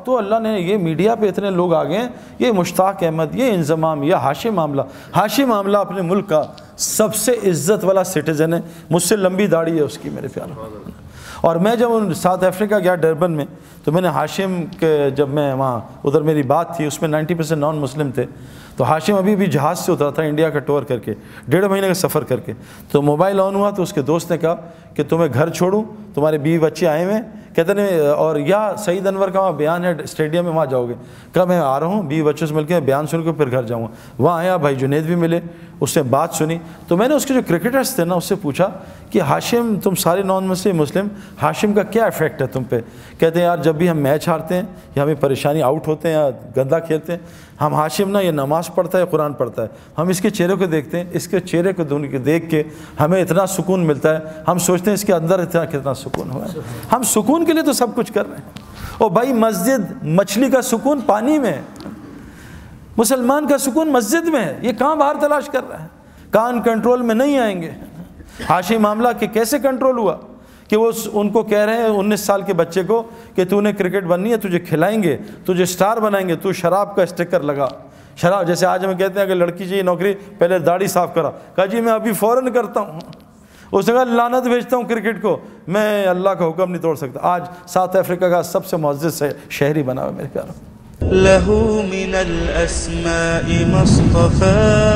تو اللہ نے یہ میڈیا پہ اتنے لوگ آ گئے ہیں، یہ مشتاق احمد، یہ انضمام، یہ ہاشم آملہ۔ ہاشم آملہ اپنے ملک کا سب سے عزت والا سٹیزن ہے، مجھ سے لمبی داڑھی ہے اس کی میرے پیاروں۔ اور میں جب ساؤتھ افریقہ گیا ڈربن میں، تو میں نے ہاشم کے، جب میں وہاں ادھر میری بات تھی، اس میں 90% نان مسلم تھے، تو ہاشم ابھی بھی جہاز سے اترا تھا انڈیا کا ٹور کر کے، 1.5 مہینے کا سفر کر کے، تو موبائل آن ہوا تو اس کے دوست نے کہا کہ تمہیں گھر چھوڑوں، تمہارے بیوی بچے آئے ہوئے ہیں، کہتے ہیں اور یا سعید انور کا وہاں بیان ہے اسٹیڈیم میں، وہاں جاؤ گے؟ کہا میں آ رہا ہوں، بیوی بچوں سے مل کے بیان سن کے پھر گھر جاؤں گا۔ وہاں آیا، بھائی جنید بھی ملے، اس نے بات سنی، تو میں نے اس کے جو کرکٹرز تھے نا اس سے پوچھا کہ ہاشم، تم سارے نان مسلم، ہاشم کا کیا ایفیکٹ ہے تم پہ؟ کہتے ہیں یار جب بھی ہم میچ ہارتے ہیں یا ہمیں پریشانی، آؤٹ ہوتے ہیں یا گندا کھیلتے ہیں، ہم ہاشم نا یہ نماز پڑھتا ہے، قرآن پڑھتا ہے، ہم اس کے چہرے کو دیکھتے ہیں، اس کے چہرے کو دیکھ کے ہمیں اتنا سکون ملتا ہے، ہم سوچتے ہیں اس کے اندر کتنا سکون ہوا ہے۔ ہم سکون کے لیے تو سب کچھ کر رہے ہیں۔ اور بھائی مسجد، مچھلی کا سکون پانی میں ہے، مسلمان کا سکون مسجد میں ہے، یہ کہاں باہر تلاش کر رہا ہے؟ کان کنٹرول میں نہیں آئیں گے۔ ہاشم معاملہ کہ کیسے کنٹرول ہوا کہ وہ ان کو کہہ رہے ہیں 19 سال کے بچے کو کہ تو نے کرکٹ بننی ہے، تجھے کھلائیں گے، تجھے سٹار بنائیں گے، تو شراب کا اسٹیکر لگا۔ شراب، جیسے آج ہمیں کہتے ہیں کہ لڑکی چاہیے نوکری، پہلے داڑھی صاف کرا، کہا جی میں ابھی فوراً کرتا ہوں۔ اس نے کہا لعنت بھیجتا ہوں کرکٹ کو، میں اللہ کا حکم نہیں توڑ سکتا۔ آج ساؤتھ افریقہ کا سب سے معزز شہری بنا ہوا میرے پیاروں۔ لَهُ مِنَ الْأَسْمَاءِ مَا اصْطَفَى